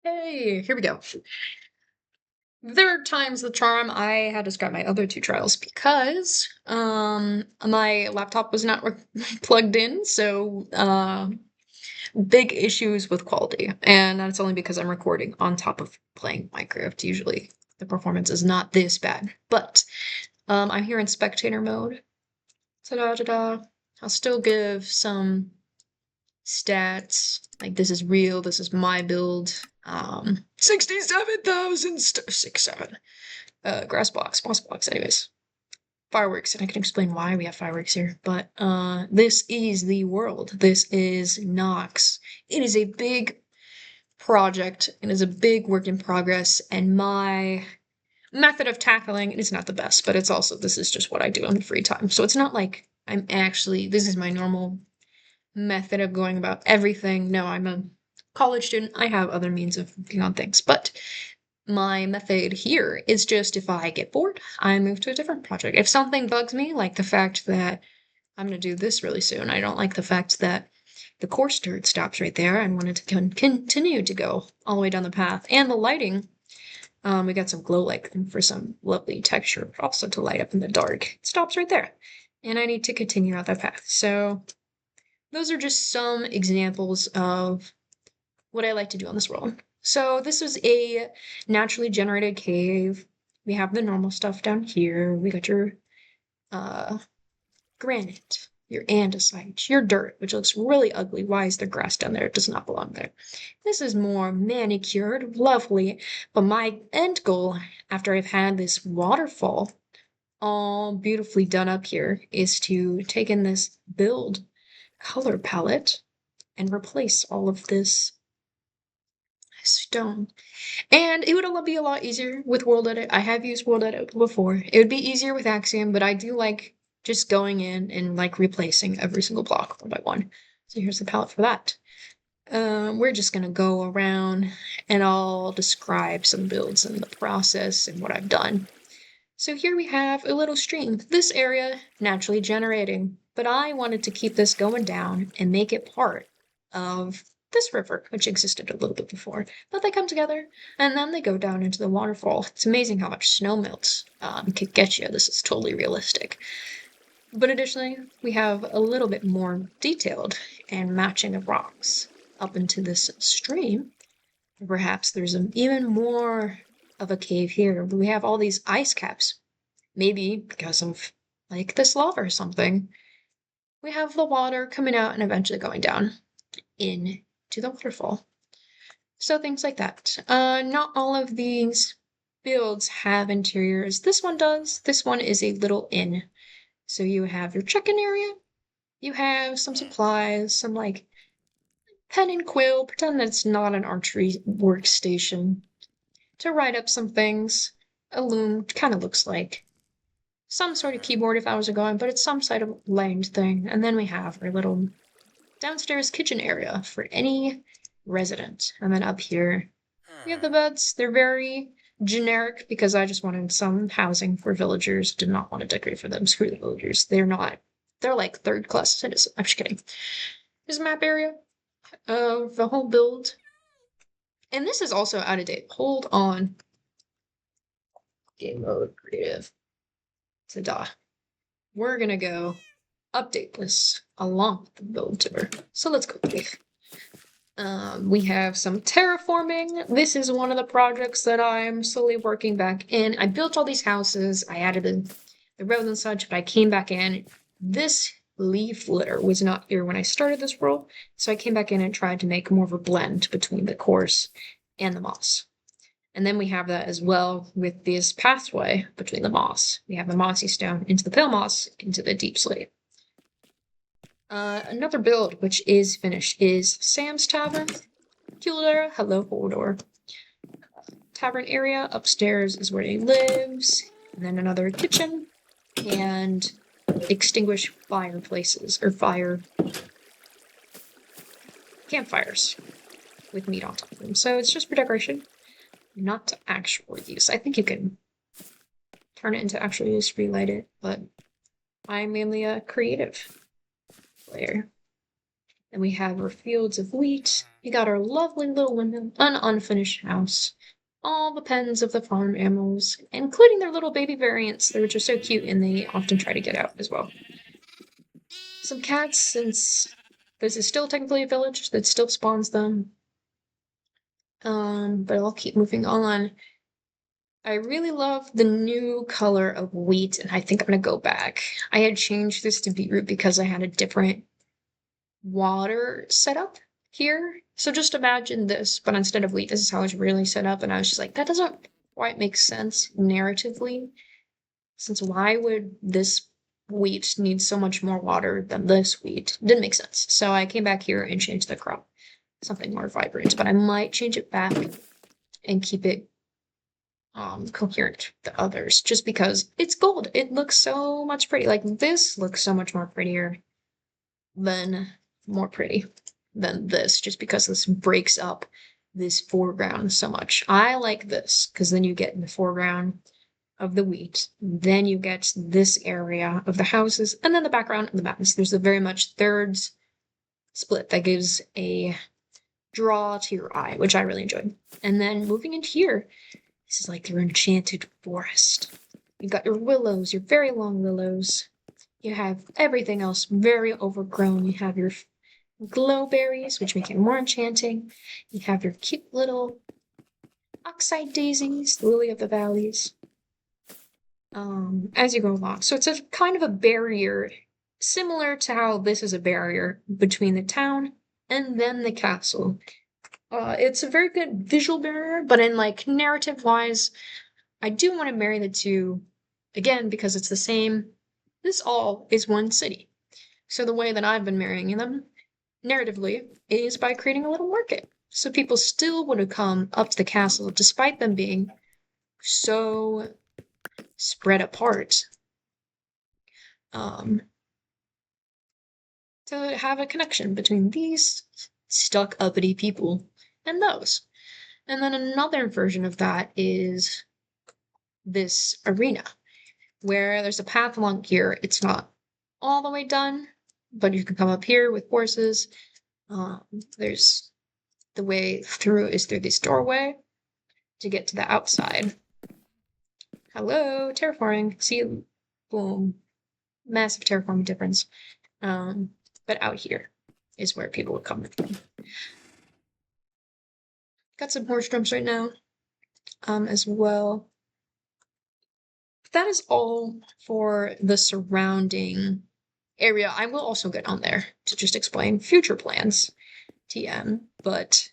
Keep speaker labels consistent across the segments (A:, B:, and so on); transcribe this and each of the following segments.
A: Hey, here we go. Third time's the charm. I had to scrap my other two trials because my laptop was not plugged in, so big issues with quality. And that's only because I'm recording on top of playing Minecraft. Usually the performance is not this bad. But I'm here in spectator mode. Ta-da-da-da. I'll still give some stats. Like this is real, this is my build. 67,000 67. Grass blocks, moss blocks, anyways. Fireworks, and I can explain why we have fireworks here, but this is the world. This is Nox. It is a big project, it is a big work in progress, and my method of tackling it is not the best, but it's also, this is just what I do in free time. So it's not like I'm actually, this is my normal method of going about everything. No, I'm a college student. I have other means of working on things, but my method here is just if I get bored, I move to a different project. If something bugs me, like the fact that I'm going to do this really soon, I don't like the fact that the course dirt stops right there. I wanted to continue to go all the way down the path. And the lighting, we got some glow light for some lovely texture, but also to light up in the dark. It stops right there. And I need to continue out that path. So those are just some examples of what I like to do on this world. So this is a naturally generated cave. We have the normal stuff down here. We got your granite, your andesite, your dirt, which looks really ugly. Why is there grass down there? It does not belong there. This is more manicured, lovely. But my end goal, after I've had this waterfall all beautifully done up here, is to take in this build color palette and replace all of this stone. And it would be a lot easier with World Edit. I have used World Edit before. It would be easier with Axiom, but I do like just going in and like replacing every single block one by one. So here's the palette for that. We're just gonna go around and I'll describe some builds and the process and what I've done. So here we have a little stream. This area naturally generating, but I wanted to keep this going down and make it part of this river, which existed a little bit before. But they come together and then they go down into the waterfall. It's amazing how much snow melts could get you. This is totally realistic. But additionally, we have a little bit more detailed and matching of rocks up into this stream. Perhaps there's even more of a cave here. We have all these ice caps. Maybe because of like this lava or something. We have the water coming out and eventually going down into the waterfall. So things like that. Not all of these builds have interiors. This one does. This one is a little inn. So you have your check-in area. You have some supplies, some like pen and quill. Pretend that it's not an archery workstation. To write up some things. A loom kind of looks like some sort of keyboard if I was going, but it's some sort of land thing. And then we have our little downstairs kitchen area for any resident. And then up here, we have the beds. They're very generic because I just wanted some housing for villagers. Did not want to decorate for them. Screw the villagers. They're not. They're like third class citizens. I'm just kidding. Here's a map area of the whole build. And this is also out of date. Hold on. Game mode, creative. Ta-da. We're gonna go update this along with the build tour. So let's go quick. We have some terraforming. This is one of the projects that I'm slowly working back in. I built all these houses. I added the roads and such, but I came back in. This leaf litter was not here when I started this world, so I came back in and tried to make more of a blend between the coarse and the moss. And then we have that as well with this pathway between the moss. We have the mossy stone into the pale moss, into the deep slate. Another build which is finished is Sam's Tavern. Cooler, hello, Holdor. Tavern area, upstairs is where he lives. And then another kitchen. And extinguished fireplaces, or campfires with meat on top of them. So it's just for decoration. Not to actual use. I think you can turn it into actual use, relight it, but I'm mainly a creative player. And we have our fields of wheat. We got our lovely little windmill, an unfinished house, all the pens of the farm animals, including their little baby variants, which are so cute and they often try to get out as well. Some cats, since this is still technically a village that still spawns them. But I'll keep moving on. I really love the new color of wheat, and I think I'm gonna go back. I had changed this to beetroot because I had a different water setup here. So just imagine this, but instead of wheat, this is how it's really set up. And I was just like, that doesn't quite make sense narratively. Since why would this wheat need so much more water than this wheat? Didn't make sense. So I came back here and changed the crop. Something more vibrant, but I might change it back and keep it coherent to others just because it's gold. It looks so much pretty. Like this looks so much more prettier than more pretty than this, just because this breaks up this foreground so much. I like this because then you get in the foreground of the wheat, then you get this area of the houses, and then the background of the mountains. There's a very much thirds split that gives a draw to your eye, which I really enjoyed. And then moving into here, this is like your enchanted forest. You've got your willows, your very long willows. You have everything else very overgrown. You have your glowberries, which make it more enchanting. You have your cute little oxeye daisies, the lily of the valleys, as you go along. So it's a kind of a barrier, similar to how this is a barrier between the town and then the castle. It's a very good visual barrier, but in like narrative wise, I do want to marry the two again because it's the same. This all is one city. So the way that I've been marrying them narratively is by creating a little market. So people still would have come up to the castle despite them being so spread apart. To have a connection between these stuck uppity people and those. And then another version of that is this arena, where there's a path along here. It's not all the way done, but you can come up here with horses. There's the way through is through this doorway to get to the outside. Hello, terraforming. See, boom, massive terraforming difference. But out here is where people would come from. Got some horse drums right now, as well. That is all for the surrounding area. I will also get on there to just explain future plans, TM, but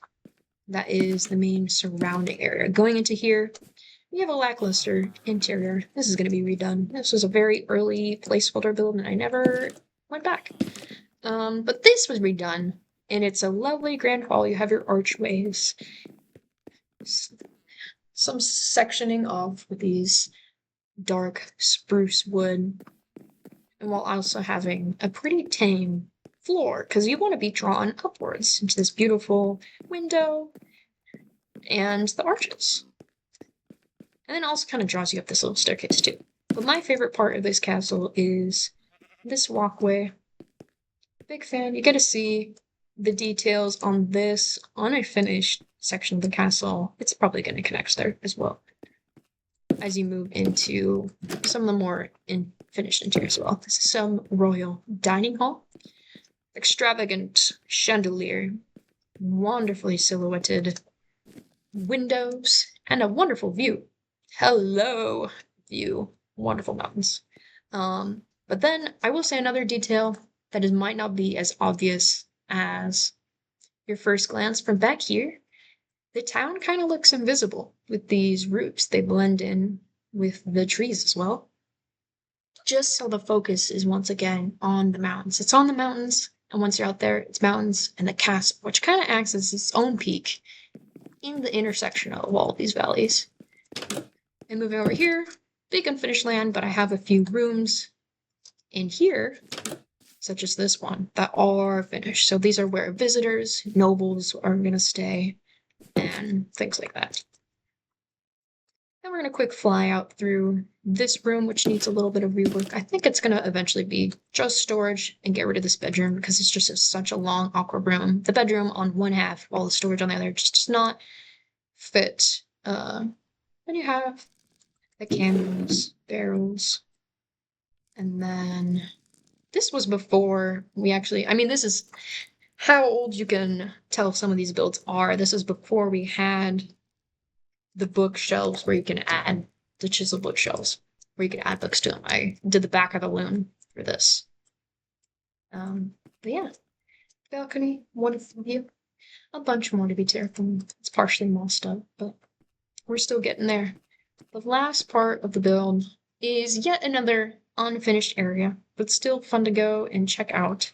A: that is the main surrounding area. Going into here, we have a lackluster interior. This is going to be redone. This was a very early placeholder build and I never went back. But this was redone, and it's a lovely grand hall. You have your archways, some sectioning off with these dark spruce wood, and while also having a pretty tame floor, because you want to be drawn upwards into this beautiful window and the arches. And then also kind of draws you up this little staircase too. But my favorite part of this castle is this walkway. Big fan. You get to see the details on this unfinished section of the castle. It's probably going to connect there as well as you move into some of the more finished interiors as well. This is some royal dining hall. Extravagant chandelier, wonderfully silhouetted windows, and a wonderful view. Hello, view. Wonderful mountains. But then I will say another detail that might not be as obvious as your first glance from back here. The town kind of looks invisible with these roofs. They blend in with the trees as well. Just so the focus is once again on the mountains. It's on the mountains, and once you're out there, it's mountains and the castle, which kind of acts as its own peak in the intersection of all of these valleys. And moving over here, big unfinished land, but I have a few rooms in here, such as this one, that are finished. So these are where visitors, nobles are going to stay, and things like that. Then we're going to quick fly out through this room, which needs a little bit of rework. I think it's going to eventually be just storage and get rid of this bedroom because it's just such a long, awkward room. The bedroom on one half, while the storage on the other, just does not fit. Then you have the candles, barrels, and then this was before we actually, I mean, this is how old you can tell some of these builds are. This is before we had the bookshelves where you can add the chisel bookshelves where you can add books to them. I did the back of the loom for this. But yeah, balcony, wonderful view. A bunch more to be terraformed. It's partially mossed up, but we're still getting there. The last part of the build is yet another unfinished area, but still fun to go and check out.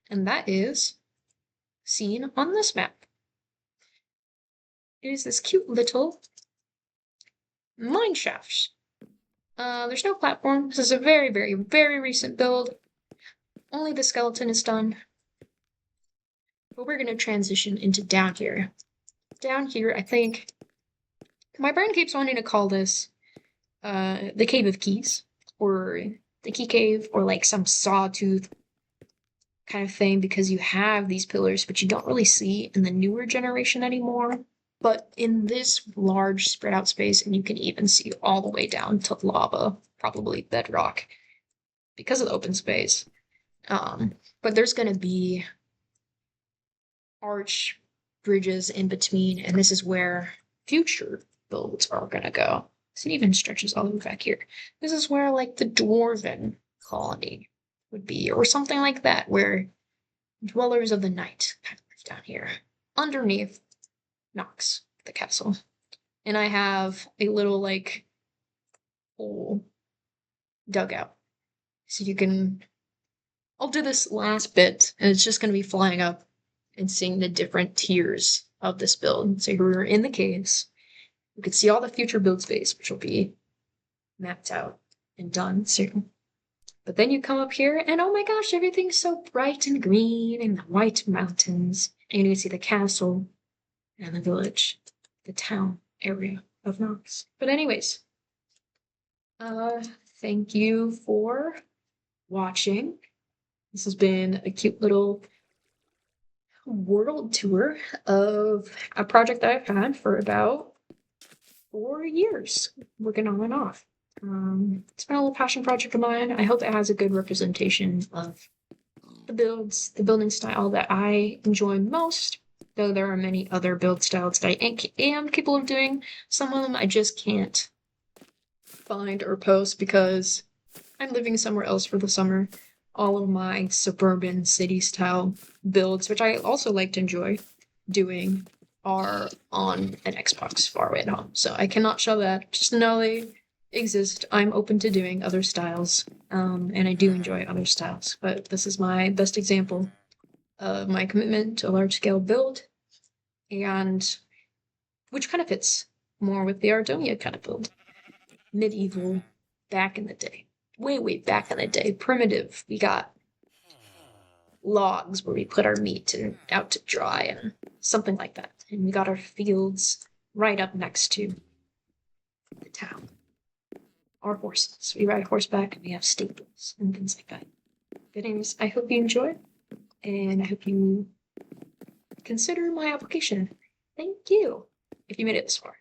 A: And that is seen on this map. It is this cute little mine shaft. There's no platform. This is a very, very, very recent build. Only the skeleton is done. But we're going to transition into down here. Down here, I think my brain keeps wanting to call this the Cave of Keys, or the Key Cave, or like some sawtooth kind of thing, because you have these pillars, but you don't really see in the newer generation anymore. But in this large spread out space, and you can even see all the way down to lava, probably bedrock, because of the open space. But there's going to be arch bridges in between, and this is where future builds are going to go. So it even stretches all the way back here. This is where like the dwarven colony would be, or something like that, where dwellers of the night kind of live down here underneath Nox, the castle. And I have a little like hole dugout, so you can, I'll do this last bit and it's just going to be flying up and seeing the different tiers of this build. So you're in the caves, you can see all the future build space, which will be mapped out and done soon. But then you come up here and oh my gosh, everything's so bright and green and the white mountains. And you can see the castle and the village, the town area of Nox. But anyways, thank you for watching. This has been a cute little world tour of a project that I've had for about 4 years, working on and off. It's been a little passion project of mine. I hope it has a good representation of the builds, the building style that I enjoy most, though there are many other build styles that I am capable of doing. Some of them I just can't find or post because I'm living somewhere else for the summer. All of my suburban city style builds, which I also like to enjoy doing, are on an Xbox far away at home. So I cannot show that. Just know they exist. I'm open to doing other styles, and I do enjoy other styles. But this is my best example of my commitment to a large-scale build, and which kind of fits more with the Ardonia kind of build. Medieval, back in the day. Way back in the day. Primitive. We got logs where we put our meat and out to dry and something like that. And we got our fields right up next to the town. Our horses. We ride horseback and we have stables and things like that. But anyways, I hope you enjoy, and I hope you consider my application. Thank you if you made it this far.